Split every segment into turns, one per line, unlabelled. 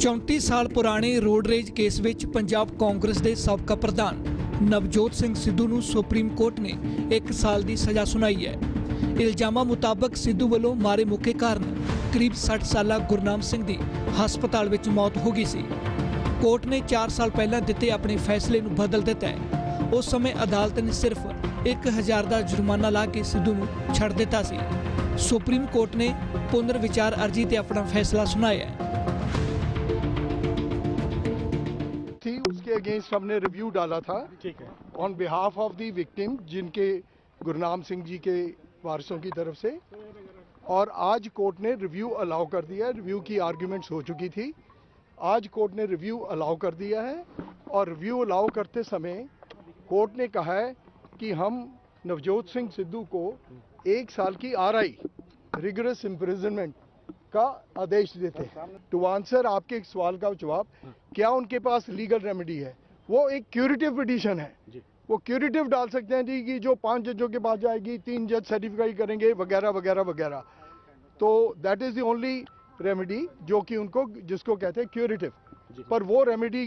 34 ਸਾਲ ਪੁਰਾਣੇ road range case ਵਿੱਚ ਪੰਜਾਬ ਕਾਂਗਰਸ ਦੇ ਸਾਬਕਾ ਪ੍ਰਧਾਨ ਨਵਜੋਤ ਸਿੰਘ ਸਿੱਧੂ ਨੂੰ ਸੁਪਰੀਮ ਕੋਰਟ ਨੇ 1 ਸਾਲ ਦੀ ਸਜ਼ਾ ਸੁਣਾਈ ਹੈ। ਇਲਜ਼ਾਮਾਂ ਮੁਤਾਬਕ ਸਿੱਧੂ ਵੱਲੋਂ ਮਾਰੇ ਮੁੱਕੇ ਕਾਰਨ ਕਰੀਬ 60 ਸਾਲਾ ਗੁਰਨਾਮ ਸਿੰਘ ਦੀ ਹਸਪਤਾਲ ਵਿੱਚ ਮੌਤ ਹੋ ਗਈ ਸੀ। ਕੋਰਟ ਨੇ 4 ਸਾਲ ਪਹਿਲਾਂ ਦਿੱਤੇ ਆਪਣੇ ਫੈਸਲੇ ਨੂੰ ਬਦਲ ਦਿੱਤਾ ਹੈ। ਉਸ ਸਮੇਂ ਅਦਾਲਤ ਨੇ ਸਿਰਫ 1000 ਦਾ ਜੁਰਮਾਨਾ ਲਾ ਕੇ सिद्धू ਨੂੰ ਛੱਡ ਦਿੱਤਾ ਸੀ। सुप्रीम कोर्ट ने पुनर्विचार अर्जी ते अपना फैसला सुनाया है।
थी उसके अगेंस्ट हमने रिव्यू डाला था, ठीक है, on behalf of the victim, जिनके गुरनाम सिंह जी के वारिसों की तरफ से। और आज कोर्ट ने रिव्यू अलाउ कर दिया। रिव्यू की आर्ग्यूमेंट्स हो चुकी थी, आज कोर्ट ने रिव्यू अलाउ कर दिया है। और रिव्यू अलाउ करते समय कोर्ट ने कहा है कि हम नवजोत सिंह सिद्धू को 1 साल की RI रिगरस इम्प्रिजनमेंट का आदेश देते हैं। टू आंसर आपके सवाल का जवाब, क्या उनके पास लीगल रेमेडी है? वो एक क्यूरेटिव पिटीशन है, वो क्यूरेटिव डाल सकते हैं जी कि जो 5 जजों के पास जाएगी, 3 जज सर्टिफाई करेंगे वगैरह वगैरह वगैरह। तो that is the only remedy जो कि उनको, जिसको कहते हैं क्यूरेटिव। पर वो remedy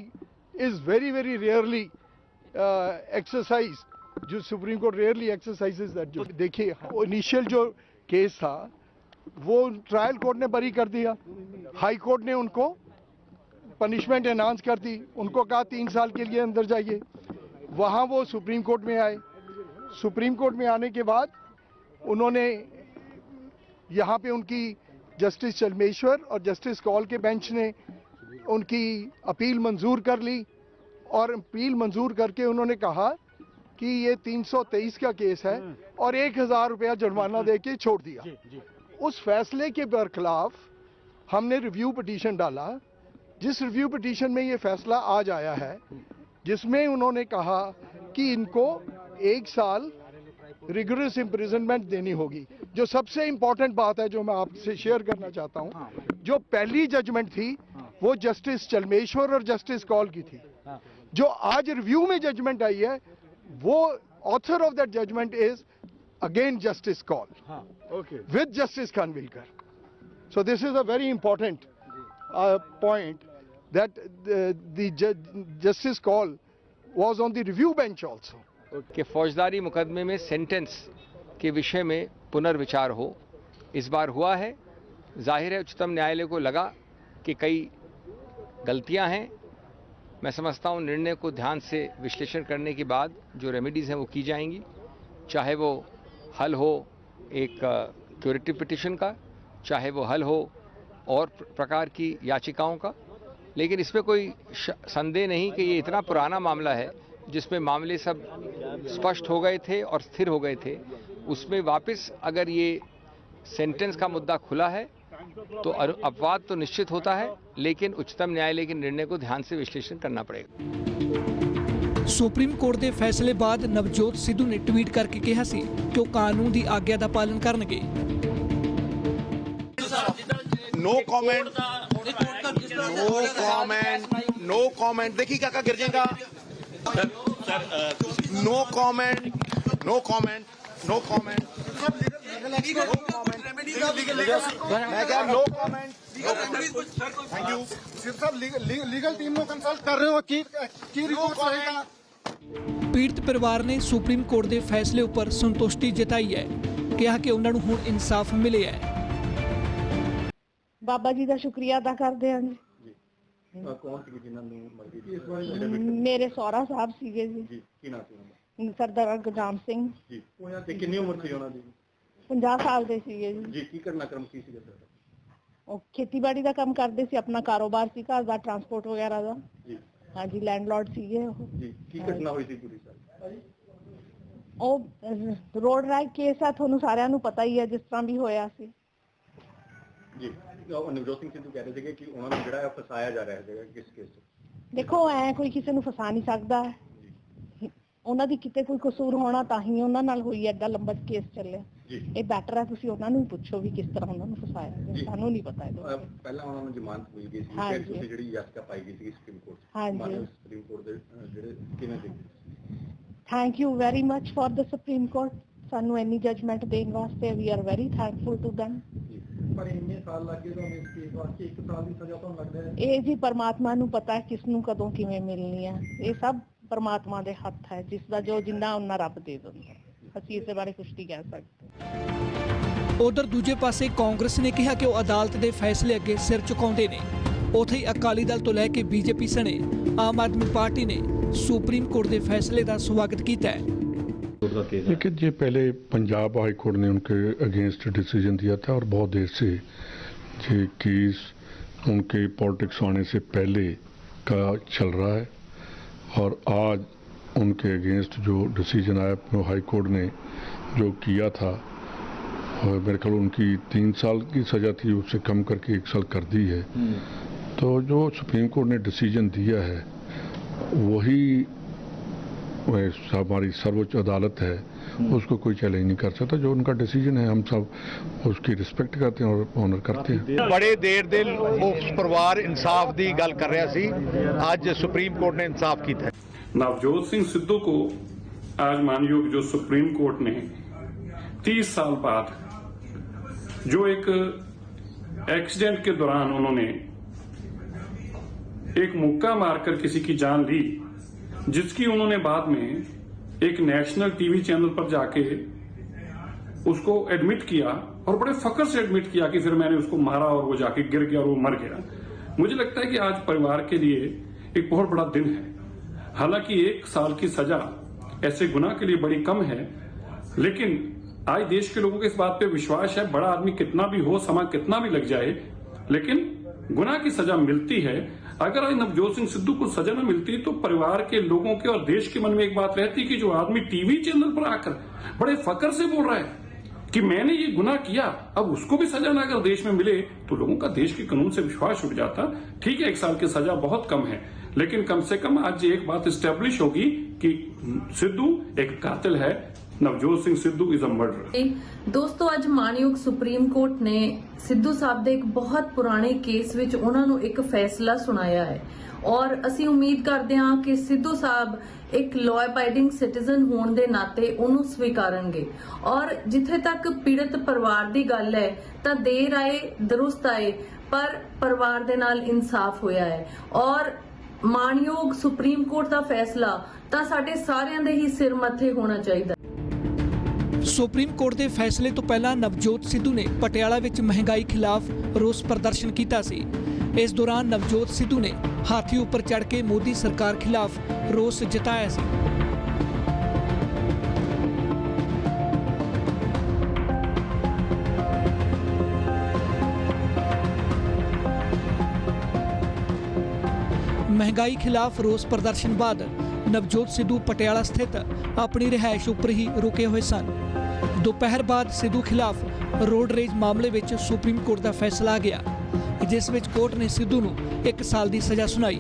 is very very rarely exercise, जो Supreme Court rarely exercises that. जो देखिए, इनिशियल जो केस था वो ट्रायल कोर्ट ने बरी कर दिया, हाई कोर्ट ने उनको पनिशमेंट एनहांस कर दी, उनको कहा 3 साल के लिए अंदर जाइए। वहाँ वो सुप्रीम कोर्ट में आए। सुप्रीम कोर्ट में आने के बाद उन्होंने यहाँ पे उनकी जस्टिस चलमेश्वर और जस्टिस कौल के बेंच ने उनकी अपील मंजूर कर ली। और अपील मंजूर करके उन्होंने कहा कि ये 323 का केस है और 1000 रुपया जुर्माना देके छोड़ दिया। उस फैसले के बरखिलाफ हमने रिव्यू पिटीशन डाला, जिस रिव्यू पिटीशन में ये फैसला आज आया है, जिसमें उन्होंने कहा कि इनको 1 साल रिगरस इम्प्रिजनमेंट देनी होगी। जो सबसे इंपॉर्टेंट बात है जो मैं आपसे शेयर करना चाहता हूँ, जो पहली जजमेंट थी वो जस्टिस चलमेश्वर और जस्टिस कौल की थी। जो आज रिव्यू में जजमेंट आई है, वो author of that judgment is again Justice Kaul, with Justice Khanwilkar. So this is a very important point that the Justice Kaul was on the review bench also.
कि फौजदारी मुकदमे में सेंटेंस के विषय में पुनर्विचार हो, इस बार हुआ है। जाहिर है उच्चतम न्यायालय को लगा कि कई गलतियां हैं। मैं समझता हूं निर्णय को ध्यान से विश्लेषण करने के बाद जो रेमेडीज़ हैं वो की जाएंगी, चाहे वो हल हो एक क्यूरेटिव पिटीशन का, चाहे वो हल हो और प्रकार की याचिकाओं का। लेकिन इसमें कोई संदेह नहीं कि ये इतना पुराना मामला है जिसमें मामले सब स्पष्ट हो गए थे और स्थिर हो गए थे। उसमें वापस अगर ये सेंटेंस का मुद्दा खुला है तो अपवाद तो निश्चित होता है, लेकिन उच्चतम न्यायालय के निर्णय को ध्यान से विश्लेषण करना पड़ेगा।
सुप्रीम कोर्ट के फैसले बाद नवजोत सिद्धू ने ट्वीट करके कहा सी कि कानून की आज्ञा का पालन करनगे।
No comment, no comment, no comment. देखिए काका गिर जाएगा। No comment, no comment, no comment. मैं क्या नो कमेंट। Thank you.
सिर्फ लीगल टीम को कंसल्ट कर रहे हो की रिपोर्ट रहेगा।
पीड़ित परिवार ने सुप्रीम कोर्ट के फैसले उपर संतुष्टि जताई है, कहा कि उन्होंने हुण इंसाफ मिले है।
बाबा जी का शुक्रिया अदा करते हैं जी। मेरे सौरा साहब सीगे जी। सरदार गुरनाम सिंह जी।
कितनी उम्र थी उन्होंने?
50 साल ਦੇ ਸੀਗੇ
ਜੀ। ਕੀ ਘਟਨਾਕ੍ਰਮ ਕੀ ਸੀਗਾ ਸਰ?
ਉਹ ਖੇਤੀਬਾੜੀ ਦਾ ਕੰਮ ਕਰਦੇ ਸੀ, ਆਪਣਾ ਕਾਰੋਬਾਰ ਸੀ ਘਰ ਦਾ, ਟਰਾਂਸਪੋਰਟ ਵਗੈਰਾ ਦਾ ਜੀ। ਹਾਂਜੀ, ਲੈਂਡਲॉर्ड ਸੀਗੇ ਉਹ
ਜੀ। ਕੀ ਘਟਨਾ ਹੋਈ ਸੀ ਪੂਰੀ ਸਰ?
ਉਹ ਰੋਡ ਰਾਈਡ ਕੇਸ ਆ, ਤੁਹਾਨੂੰ ਸਾਰਿਆਂ ਨੂੰ ਪਤਾ ਹੀ ਹੈ ਜਿਸ ਤਰ੍ਹਾਂ ਵੀ ਹੋਇਆ ਸੀ
ਜੀ। ਨਵਜੋਤ ਸਿੰਘ ਸਿੱਧੂ ਕਹਿ ਰਹੇ ਸੀਗੇ ਕਿ ਉਹਨਾਂ ਨੂੰ ਜਿਹੜਾ ਫਸਾਇਆ ਜਾ ਰਿਹਾ ਹੈਗਾ ਕਿਸ ਕੇਸ 'ਚ?
ਦੇਖੋ, ਐ ਕੋਈ ਕਿਸੇ ਨੂੰ ਫਸਾ ਨਹੀਂ ਸਕਦਾ। ਉਹਨਾਂ ਦੀ ਕਿਤੇ ਕੋਈ ਕਸੂਰ ਹੋਣਾ ਤਾਂ ਹੀ ਉਹਨਾਂ ਨਾਲ ਹੋਈ, ਐਡਾ ਲੰਬਾ ਕੇਸ ਚੱਲਿਆ। ਇਹ ਬੈਟਰ ਹੈ ਤੁਸੀਂ ਉਹਨਾਂ ਨੂੰ ਪੁੱਛੋ ਵੀ ਕਿਸ ਤਰ੍ਹਾਂ ਉਹਨਾਂ ਨੂੰ ਫਸਾਇਆ, ਸਾਨੂੰ ਨਹੀਂ ਪਤਾ ਇਹਦਾ।
ਪਹਿਲਾਂ ਉਹਨਾਂ ਨੂੰ ਜ਼ਮਾਨਤ ਮਿਲ ਗਈ ਸੀ, ਫਿਰ ਤੁਸੀਂ ਜਿਹੜੀ ਯਾਚਕਾ ਪਾਈ ਗਈ ਸੀ ਸੁਪਰੀਮ ਕੋਰਟ 'ਚ। ਹਾਂਜੀ, ਸੁਪਰੀਮ ਕੋਰਟ ਦੇ ਜਿਹੜੇ ਕਿਵੇਂ ਦੇਖਦੇ?
Thank you very much for the Supreme Court. ਸਾਨੂੰ ਇੰਨੀ ਜਜਮੈਂਟ ਦੇਣ ਵਾਸਤੇ we are very thankful to them।
ਪਰ ਇੰਨੇ ਸਾਲ ਲੱਗੇ ਤੁਹਾਨੂੰ ਇਸ ਕੇਸ ਵਾਸਤੇ 1 ਸਾਲ ਦੀ ਸਜ਼ਾ ਤੁਹਾਨੂੰ ਲੱਗਦਾ ਹੈ?
ਇਹ ਜੀ ਪਰਮਾਤਮਾ ਨੂੰ ਪਤਾ ਹੈ ਕਿਸ ਨੂੰ ਕਦੋਂ ਕਿਵੇਂ ਮਿਲਣੀ ਹੈ, ਇਹ ਸਭ ਪਰਮਾਤਮਾ ਦੇ ਹੱਥ ਹੈ, ਜਿਸ ਦਾ ਜੋ ਜਿੰਨਾ ਉਹਨਾਂ ਰੱਬ ਦੇ ਦਿੰਦਾ, ਅਸੀਂ ਇਸ ਬਾਰੇ ਕੁਝ ਨਹੀਂ ਕਹਿ ਸਕਦੇ।
ਉਧਰ ਦੂਜੇ ਪਾਸੇ ਕਾਂਗਰਸ ਨੇ ਕਿਹਾ ਕਿ ਉਹ ਅਦਾਲਤ ਦੇ ਫੈਸਲੇ ਅੱਗੇ ਸਿਰ ਝੁਕਾਉਂਦੇ ਨੇ। ਉੱਥੇ ਹੀ ਅਕਾਲੀ ਦਲ ਤੋਂ ਲੈ ਕੇ ਬੀਜੇਪੀ ਸਣੇ ਆਮ ਆਦਮੀ ਪਾर्टी ने सुप्रीम कोर्ट के फैसले का स्वागत किया है।
लेकिन ये पहले पंजाब हाई कोर्ट ने उनके अगेंस्ट डिसीजन दिया था और बहुत देर से ये केस उनके पॉलिटिक्स आने से पहले का चल रहा है और आज उनके अगेंस्ट जो डिसीजन आया हाई कोर्ट ने जो किया था, और मेरे ख्याल उनकी 3 साल की सज़ा थी, उससे कम करके 1 साल कर दी है। तो जो सुप्रीम कोर्ट ने डिसीजन दिया है वही हमारी सर्वोच्च अदालत है, उसको कोई चैलेंज नहीं कर सकता। जो उनका डिसीजन है हम सब उसकी रिस्पेक्ट करते हैं और ऑनर करते हैं।
बड़े देर दे उस परिवार इंसाफ की गल कर रहा सी, आज सुप्रीम कोर्ट ने इंसाफ किया।
नवजोत सिंह सिद्धू को आज मानयोग जो सुप्रीम कोर्ट ने 30 साल बाद जो एक एक्सीडेंट के दौरान उन्होंने एक मुक्का मारकर किसी की जान ली, जिसकी उन्होंने बाद में एक नेशनल टीवी चैनल पर जाके उसको एडमिट किया और बड़े फख्र से एडमिट किया कि फिर मैंने उसको मारा और वो जाके गिर गया और वो मर गया। मुझे लगता है कि आज परिवार के लिए एक बहुत बड़ा दिन है। हालांकि 1 साल की सजा ऐसे गुनाह के लिए बड़ी कम है, लेकिन आज देश के लोगों को इस बात पे विश्वास है, बड़ा आदमी कितना भी हो, समाज कितना भी लग जाए, लेकिन गुनाह की सजा मिलती है। अगर आज नवजोत सिंह सिद्धू को सजा न मिलती तो परिवार के लोगों के और देश के मन में एक बात रहती कि जो आदमी टीवी चैनल पर आकर बड़े फख्र से बोल रहा है कि मैंने ये गुनाह किया, अब उसको भी सजा ना अगर देश में मिले तो लोगों का देश के कानून से विश्वास उठ जाता। ठीक है, 1 साल की सजा बहुत कम है, लेकिन कम से कम आज एक बात स्टैब्लिश होगी कि सिद्धू एक कातिल है, Navjot Singh Sidhu is a murderer.
दोस्तों, ਅੱਜ ਮਾਨਯੋਗ ਸੁਪਰੀਮ ਕੋਰਟ ਨੇ ਸਿੱਧੂ ਸਾਹਿਬ ਦੇ ਇੱਕ ਬਹੁਤ ਪੁਰਾਣੇ ਕੇਸ ਵਿੱਚ ਉਹਨਾਂ ਨੂੰ ਇੱਕ ਫੈਸਲਾ ਸੁਣਾਇਆ ਹੈ ਔਰ ਅਸੀਂ ਉਮੀਦ ਕਰਦੇ ਹਾਂ ਕਿ ਸਿੱਧੂ ਸਾਹਿਬ ਇੱਕ ਲਾਅ ਅਬਾਈਡਿੰਗ ਸਿਟੀਜ਼ਨ ਹੋਣ ਦੇ ਨਾਤੇ ਉਹਨੂੰ ਸਵੀਕਾਰਨਗੇ ਔਰ ਜਿੱਥੇ ਤੱਕ ਪੀੜਤ ਪਰਿਵਾਰ ਦੀ ਗੱਲ ਹੈ ਤਾਂ ਦੇਰ ਆਏ ਦਰੁਸਤ ਆਏ, ਪਰ ਪਰਿਵਾਰ ਦੇ ਨਾਲ ਇਨਸਾਫ ਹੋਇਆ ਹੈ ਔਰ ਮਾਨਯੋਗ ਸੁਪਰੀਮ ਕੋਰਟ ਦਾ ਫੈਸਲਾ ਤਾਂ ਸਾਡੇ ਸਾਰਿਆਂ ਦੇ ਹੀ ਸਿਰ ਮੱਥੇ ਹੋਣਾ ਚਾਹੀਦਾ।
सुप्रीम कोर्ट के फैसले तो पहला नवजोत सिद्धू ने पटियाला विच महंगाई खिलाफ रोस प्रदर्शन किया सी। इस दौरान नवजोत सिद्धू ने हाथी उपर चढ़ के मोदी सरकार खिलाफ रोस जताया सी। महंगाई खिलाफ रोस प्रदर्शन बाद नवजोत सिद्धू पटियाला स्थित अपनी रिहायश उपर ही रुके हुए सन। दोपहर बाद सिद्धू खिलाफ रोड रेज मामले में सुप्रीम कोर्ट का फैसला आ गया, जिस विच कोर्ट ने सिद्धू नूं 1 साल की सज़ा सुनाई।